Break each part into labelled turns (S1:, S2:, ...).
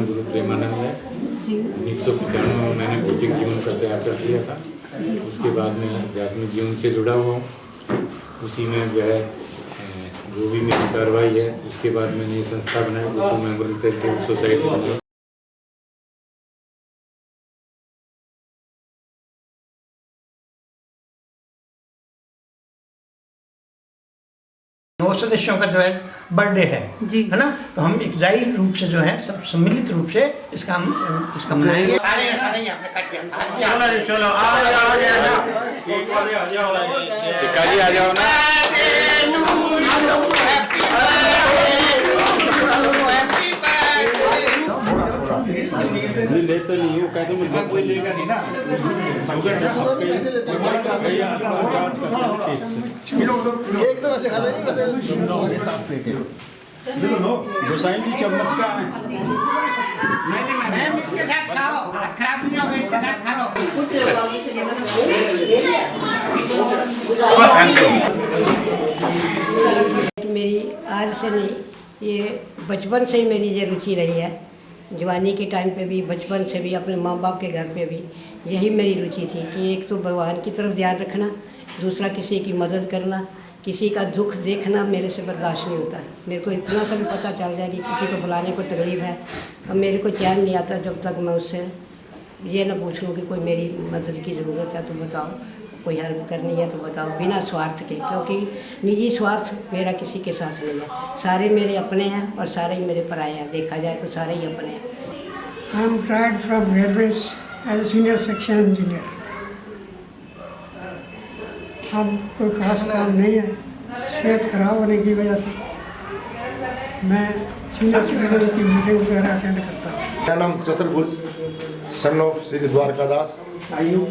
S1: गुरु प्रेमानंद है। 1995 में मैंने भौतिक जीवन का त्याग कर दिया था। उसके बाद में आध्यात्मिक जीवन से जुड़ा हुआ हूँ। उसी में जो है जो भी मेरी कार्रवाई है, उसके बाद मैंने ये संस्था बनाई, गोकुल मेमोरियल चैरिटेबल सोसाइटी बनाई।
S2: नौ सदस्यों का जो है बर्थडे है
S3: जी,
S2: है ना। तो हम इकजाई रूप से जो है सब सम्मिलित रूप से इसका मनाएंगे। सारे आपने काट दिया। चलो
S1: आ जाओ ना।
S4: लेते नहीं हो, कहते मैं कोई लेगा नहीं ना। गोसाई जी चम्मच का
S2: इसके साथ खाओ, खराब नहीं होगा, इसके साथ खा लो।
S5: मेरी आज से नहीं, ये बचपन से ही मेरी ये रुचि रही है। जवानी के टाइम पे भी, बचपन से भी, अपने माँ बाप के घर पे भी यही मेरी रुचि थी कि एक तो भगवान की तरफ ध्यान रखना, दूसरा किसी की मदद करना, किसी का दुख देखना मेरे से बर्दाश्त नहीं होता। मेरे को इतना सा भी पता चल जाए कि किसी को बुलाने को तकलीफ़ है, अब मेरे को चैन नहीं आता जब तक मैं उससे ये ना पूछ लूँ कि कोई मेरी मदद की ज़रूरत है तो बताओ, कोई हेल्प करनी है तो बताओ, बिना स्वार्थ के। क्योंकि निजी स्वार्थ मेरा किसी के साथ नहीं है, सारे मेरे अपने हैं और सारे ही मेरे पराए हैं। देखा जाए तो सारे ही अपने हैं।
S6: I am retired from railways as a senior section engineer. अब कोई खास काम नहीं है, सेहत खराब होने की वजह से मैं सीनियर सिटीजन की मीटिंग वगैरह अटेंड करता हूँ।
S7: मेरा नाम चतुर्भुज सन ऑफ श्री द्वारकादास। आयु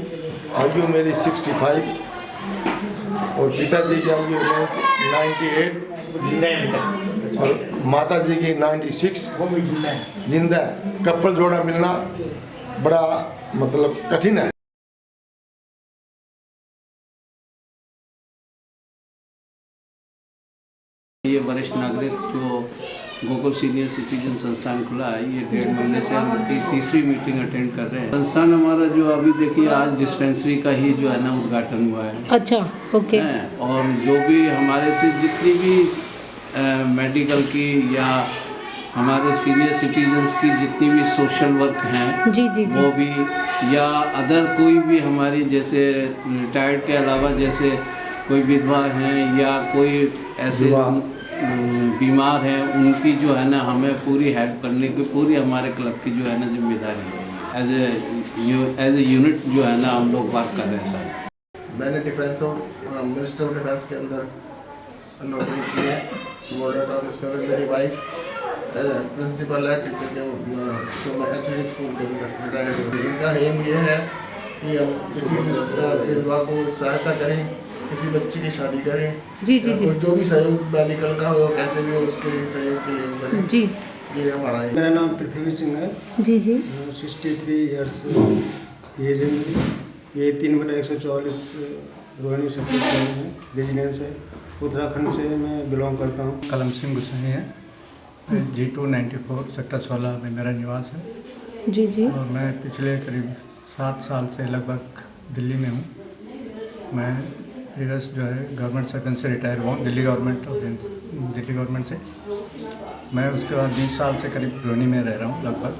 S7: मेरी 65 और पिताजी की आयु 98 और माता जी की 96 जिंदा है। कपल जोड़ा मिलना बड़ा मतलब कठिन है।
S8: ये वरिष्ठ नागरिक जो गोकुल सीनियर सिटीजन संस्थान खुला है, ये 1.5 महीने से हम उनकी तीसरी मीटिंग अटेंड कर रहे हैं। संस्थान हमारा जो अभी देखिए आज डिस्पेंसरी का ही जो है ना उद्घाटन हुआ है।
S3: अच्छा, ओके।
S8: और जो भी हमारे से जितनी भी मेडिकल की या हमारे सीनियर सिटीजन्स की जितनी भी सोशल वर्क हैं
S3: जी जी जी,
S8: वो भी, या अदर कोई भी हमारी जैसे रिटायर्ड के अलावा जैसे कोई विधवा हैं या कोई ऐसे बीमार हैं, उनकी जो है ना हमें पूरी हेल्प करने की पूरी हमारे क्लब की जो है ना जिम्मेदारी है। एज ए यूनिट जो है ना हम लोग वर्क कर रहे हैं सर।
S7: मैंने डिफेंस और मिनिस्टर ऑफ डिफेंस के अंदर नौकरी की है, सबॉर्डिनेट ऑफिस के अंदर। मेरी वाइफ प्रिंसिपल है टीचर के एचडी स्कूल के अंदर रिटायर्ड। इनका एम ये है कि हम किसी विधवा को सहायता करें, किसी बच्ची की शादी करें
S3: जी जी जी,
S7: जो भी सहयोग मेडिकल का हो कैसे भी हो उसके लिए सहयोग के लिए करें
S3: जी।
S7: ये हमारा है।
S6: मेरा नाम पृथ्वी सिंह है।
S3: जी जी,
S6: 63 ईयर्स एज है मेरी। ये 3/144 रोहिणी सेक्टर है, रेजिडेंस है। उत्तराखंड से मैं बिलोंग करता हूँ।
S4: कलम सिंह गुस्सानी है। G2 94 सेक्टर 16 में मेरा निवास है।
S3: जी जी,
S4: और मैं पिछले करीब 7 साल से लगभग दिल्ली में हूँ। मैं प्रीवियस जो है गवर्नमेंट सर्वेंट से रिटायर हुआ हूँ, दिल्ली गवर्नमेंट से। मैं उसके बाद 20 साल से करीब रोहिणी में रह रहा हूँ लगभग।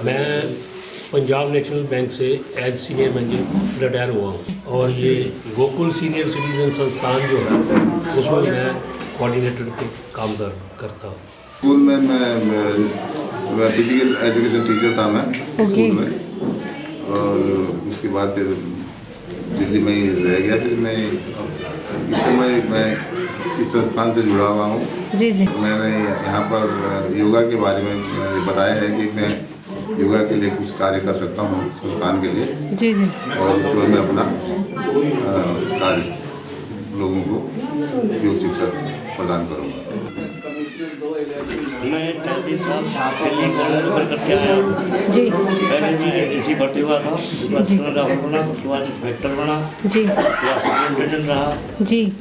S9: मैं पंजाब नेशनल बैंक से एज सीनियर मैनेजर रिटायर हुआ हूँ और ये गोकुल सीनियर सिटीजन संस्थान जो है उसमें मैं कोऑर्डिनेटर के काम करता हूँ।
S10: स्कूल में मैं फिजिकल एजुकेशन टीचर था मैं स्कूल में, और उसके बाद फिर दिल्ली में ही रह गया। फिर मैं इस समय मैं इस संस्थान से जुड़ा हुआ हूँ।
S3: जी जी,
S10: मैंने यहाँ पर योगा के बारे में बताया है कि मैं योगा के लिए कुछ कार्य कर सकता हूँ संस्थान के लिए।
S3: जी जी,
S10: और उसमें मैं अपना कार्य लोगों को योग शिक्षा प्रदान करूँगा।
S9: मैं 33 साल दिल्ली गवर्नमेंट करके आया हूँ।
S3: जी,
S9: पहले मैं डीसी भर्ती हुआ था, उसके बाद सुपरवाइजर बना, उसके बाद इंस्पेक्टर बना,
S3: जी
S9: उसके बाद सुपरिटेंडेंट रहा,
S3: जी,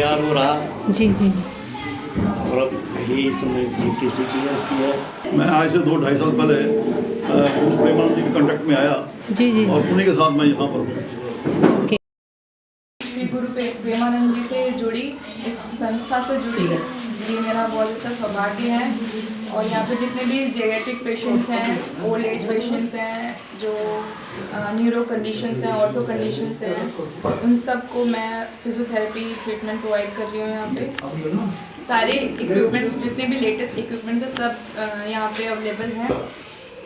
S9: ARO रहा।
S3: जी जी, और अब मेरी इस समय 66 ईयर्स की है।
S11: मैं आज से 2-2.5 साल पहले प्रेमानंद जी के कॉन्टेक्ट में आया
S12: जी
S11: और उन्हीं के साथ मैं यहाँ पर हूँ।
S13: श्री गुरु प्रेमानंद जी से जुड़ी, इस संस्था से जुड़ी, ये मेरा बहुत अच्छा सौभाग्य है। और यहाँ पे जितने भी जेरियाट्रिक पेशेंट्स हैं, ओल्ड एज पेशेंट्स हैं, जो न्यूरो कंडीशंस हैं, ऑर्थो कंडीशंस हैं, उन सबको मैं फिजियोथेरेपी ट्रीटमेंट प्रोवाइड कर रही हूँ यहाँ पे। सारे इक्विपमेंट्स, जितने भी लेटेस्ट इक्विपमेंट्स हैं, सब यहाँ पे अवेलेबल हैं।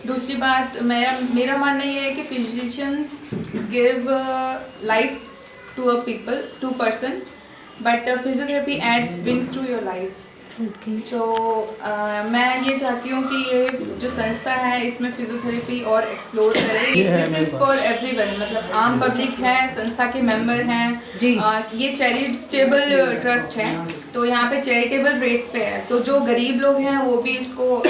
S13: दूसरी बात, मेरा मानना ये है कि physicians give life to a people, to person, but physiotherapy adds wings to your life. So मैं ये चाहती हूँ कि ये जो संस्था है इसमें फिजियोथेरेपी और एक्सप्लोर करें। दिस इज़ फॉर एवरीवन, मतलब आम पब्लिक है, संस्था के मेंबर हैं। ये चैरिटेबल ट्रस्ट है, तो यहाँ पे चैरिटेबल रेट्स पे है, तो जो गरीब लोग हैं वो भी इसको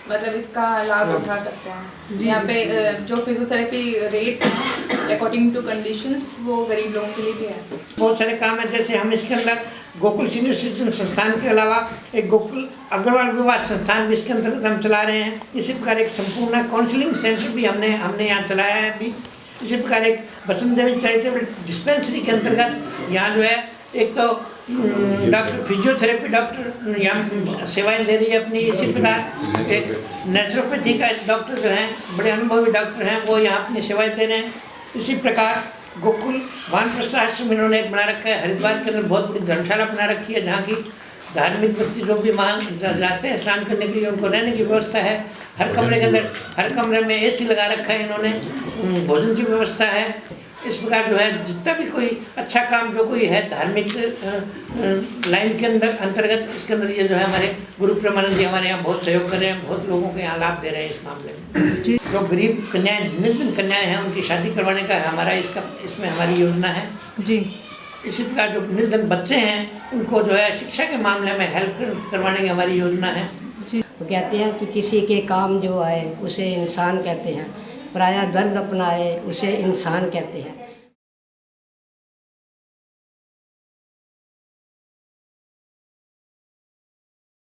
S13: मतलब इसका लाभ उठा सकते हैं। यहाँ पे जो फिजियोथेरेपी रेट्स हैं अकॉर्डिंग टू कंडीशंस, वो गरीब लोगों के लिए भी है।
S2: बहुत सारे काम है, जैसे हम इसके अंदर गोकुल सीनियर सिटीजन संस्थान के अलावा एक गोकुल अग्रवाल विवाह संस्थान भी इसके अंतर्गत हम चला रहे हैं। इसी प्रकार एक संपूर्ण काउंसलिंग सेंटर भी हमने यहाँ चलाया है अभी। इसी प्रकार एक बसंत देवी चैरिटेबल डिस्पेंसरी के अंतर्गत यहाँ जो है एक तो डॉक्टर फिजियोथेरेपी डॉक्टर यहाँ सेवाएं दे रही है अपनी। इसी प्रकार एक नेचुरोपैथी का डॉक्टर जो हैं, बड़े अनुभवी डॉक्टर हैं, वो यहाँ अपनी सेवाएं दे रहे हैं। इसी प्रकार गोकुल वानप्रस्थ आश्रम इन्होंने एक बना रखा है, हरिद्वार के अंदर बहुत बड़ी धर्मशाला बना रखी है, जहाँ की धार्मिक व्यक्ति जो भी वहाँ जाते हैं स्नान करने के लिए, उनको रहने की व्यवस्था है। हर कमरे के अंदर, हर कमरे में AC लगा रखा है इन्होंने, भोजन की व्यवस्था है। इस प्रकार जो है जितना भी कोई अच्छा काम जो कोई है धार्मिक लाइन के अंदर अंतर्गत, इसके अंदर ये जो है हमारे गुरु प्रेमानंद जी हमारे यहाँ बहुत सहयोग कर रहे हैं, बहुत लोगों को यहाँ लाभ दे रहे हैं इस मामले में। जो गरीब कन्याएं, निर्धन कन्याएं हैं, उनकी शादी करवाने का हमारा इसमें हमारी योजना है जी। इसी प्रकार जो निर्धन बच्चे हैं उनको जो है शिक्षा के मामले में हेल्प करवाने की हमारी योजना है जी।
S5: वो कहते हैं कि किसी के काम जो आए उसे इंसान कहते हैं, पराया दर्द अपनाए उसे इंसान कहते हैं।